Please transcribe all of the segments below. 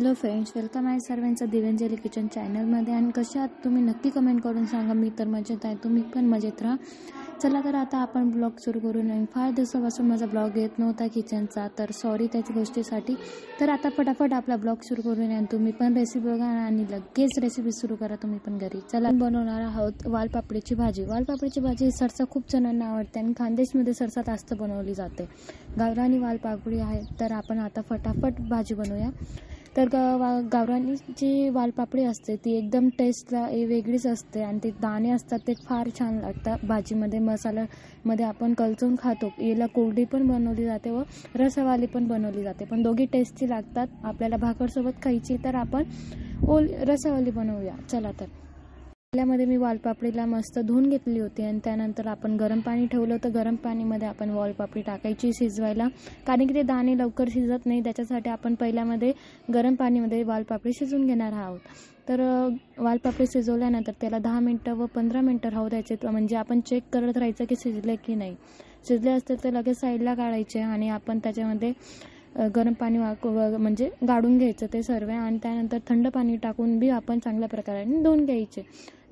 Hello friends, welcome आहे सर्वांचं दिव्यांजली kitchen चॅनलमध्ये. आणि कसे आहात तुम्ही नक्की कमेंट करून सांगा. मी तर मजेत आहे, तुम्ही पण मजेत राहा. चला तर आता आपण ब्लॉग सुरू करून येईल. फार दिवसापासून माझा ब्लॉग येत नव्हता किचनचा, तर सॉरी त्याच गोष्टीसाठी. तर आता फटाफट आपला ब्लॉग सुरू करून या. तुम्ही पण रेसिपी बघा आणि लगेच रेसिपी सुरू करा तुम्ही पण घरी. चला बनवणार आहोत वालपापडीची भाजी. वालपापडीची भाजी सरसा खूप जणांना आवडते आणि खानदेशमध्ये सरसा जास्त बनवली जाते. गावरानी वालपापडी आहे, तर आपण आता फटाफट भाजी बनवूया. तर गावरानी जी वालपापडी असते ती एकदम टेस्टला वेगळीच असते आणि ते दाणे असतात ते फार छान लागतात. भाजीमध्ये मसाल्यामध्ये आपण कलचून खातो. याला कोरडी पण बनवली जाते व रसावाली पण बनवली जाते, पण दोघी टेस्टी लागतात. आपल्याला भाकरसोबत खायची तर आपण रसावाली बनवूया. चला तर पहिल्यामध्ये मी वालपापडीला मस्त धुवून घेतली होती आणि त्यानंतर आपण गरम पाणी ठेवलं होतं. गरम पाणीमध्ये आपण वालपापडी टाकायची शिजवायला, कारण की ते दाणे लवकर शिजत नाही. त्याच्यासाठी आपण पहिल्यामध्ये गरम पाणीमध्ये वालपापडी शिजवून घेणार आहोत. तर वालपापडी शिजवल्यानंतर त्याला 10 मिनटं व 15 मिनटं राहू द्यायचे. म्हणजे आपण चेक करत राहायचं की शिजले की नाही. शिजले असतील तर लगेच साईडला काढायचे आणि आपण त्याच्यामध्ये गरम पाणी म्हणजे गाळून घ्यायचं ते सर्व आणि त्यानंतर थंड पाणी टाकून बी आपण चांगल्या प्रकारे धुवून घ्यायचे.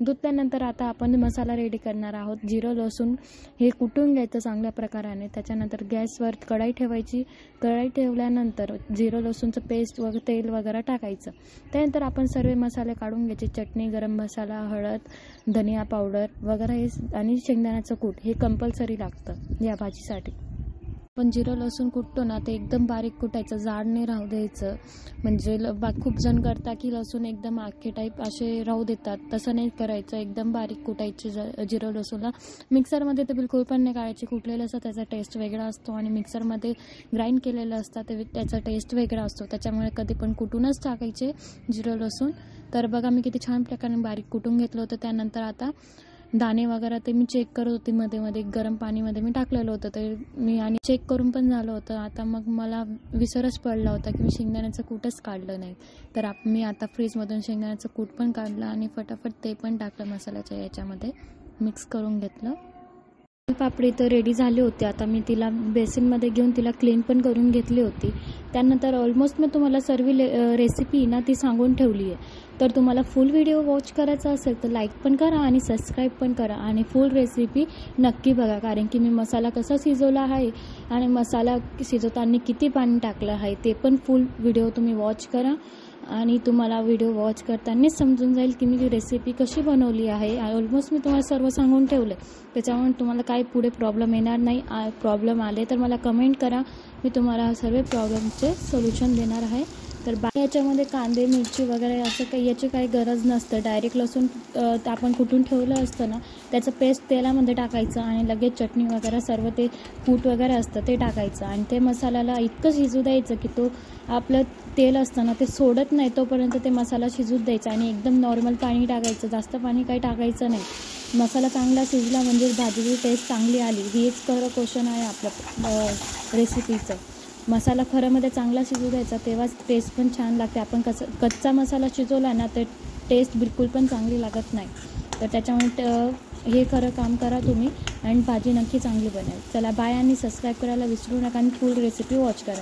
धुतल्यानंतर आता आपण मसाला रेडी करणार आहोत. जिरं लसूण हे कुटून घ्यायचं चांगल्या प्रकाराने. त्याच्यानंतर गॅसवर कढाई ठेवायची. कढाई ठेवल्यानंतर जिरं लसूणचं पेस्ट तेल वगैरे टाकायचं. त्यानंतर आपण सर्व मसाले काढून घ्यायचे. चटणी, गरम मसाला, हळद, धनिया पावडर वगैरे हे आणि शेंगदाण्याचं कूट हे कंपल्सरी लागतं या भाजीसाठी. पण जिरं लसूण कुटतो ना ते एकदम बारीक कुटायचं, जाड नाही राहू द्यायचं. म्हणजे खूप जण करतात की लसूण एकदम आखे टाईप असे राहू देतात, तसं नाही करायचं. एकदम बारीक कुटायचे जिरं लसूणला. मिक्सरमध्ये तर बिलकुल पण नाही काढायचे. कुटलेलं असतं त्याचा टेस्ट वेगळा असतो आणि मिक्सरमध्ये ग्राइंड केलेलं असतं ते त्याचा टेस्ट वेगळा असतो. त्याच्यामुळे कधी पण कुटूनच टाकायचे जिरं लसूण. तर बघा मी किती छान प्रकारे बारीक कुटून घेतलं होतं. त्यानंतर आता दाणे वगैरे ते मी चेक करत होते. मध्ये गरम पाणीमध्ये मी टाकलेलं होतं ते मी आणि चेक करून पण झालं होतं. आता मग मला विसरच पडला होता की मी शेंगदाण्याचं कूटच काढलं नाही. तर मी आता फ्रीजमधून शेंगदाण्याचं कूट पण काढलं आणि फटाफट ते पण टाकलं मसाल्याच्या याच्यामध्ये मिक्स करून घेतलं. पापडी तर रेडी झाली होती. आता मी तिला बेसिनमध्ये घेऊन तिला क्लीन पण करून घेतली होती. त्यानंतर ऑलमोस्ट मी तुम्हाला सर्व रेसिपी ना ती सांगून ठेवली आहे. तर तुम्हाला फुल व्हिडिओ वॉच करायचा असेल तर लाईक पण करा आणि सबस्क्राईब पण करा आणि फुल रेसिपी नक्की बघा, कारण की मी मसाला कसा शिजवला आहे आणि मसाला शिजवताना किती पाणी टाकलं आहे ते पण फुल व्हिडिओ तुम्ही वॉच करा. आणि तुम्हाला व्हिडिओ वॉच करतानाच समजून जाईल की मी रेसिपी कशी बनवली आहे. ऑलमोस्ट मी तुम्हाला सर्व सांगून ठेवलं. त्याच्यामुळे तुम्हाला काही पुढे प्रॉब्लेम येणार नाही. प्रॉब्लेम आले तर मला कमेंट करा, मी तुम्हाला सर्व प्रॉब्लेमचे सोल्युशन देणार आहे. तर याच्यामध्ये कांदे मिरची वगैरे असं काही याची काही गरज नसतं. डायरेक्ट लसूण आपण कुटून ठेवलं असतं ना त्याचं पेस्ट तेलामध्ये टाकायचं आणि लगेच चटणी वगैरे सर्व ते कूट वगैरे असतं ते टाकायचं आणि ते मसाल्याला इतकं शिजू द्यायचं की तो आपलं तेल असतं ना ते सोडत नाही तोपर्यंत ते मसाला शिजू द्यायचा आणि एकदम नॉर्मल पाणी टाकायचं. जास्त पाणी काही टाकायचं नाही. मसाला चांगला शिजला म्हणजे भाजीची टेस्ट चांगली आली. हेच खरं क्वेश्चन आहे आपल्या रेसिपीचं. मसाला खरंमध्ये चांगला शिजू द्यायचा तेव्हाच टेस्ट पण छान लागते. आपण कच्चा मसाला शिजवला ना तर टेस्ट बिलकुल पण चांगली लागत नाही. तर त्याच्यामुळे हे खरं काम करा तुम्ही आणि भाजी नक्की चांगली बनेल. चला बाय आणि सबस्क्राईब करायला विसरू नका आणि फुल रेसिपी वॉच करा.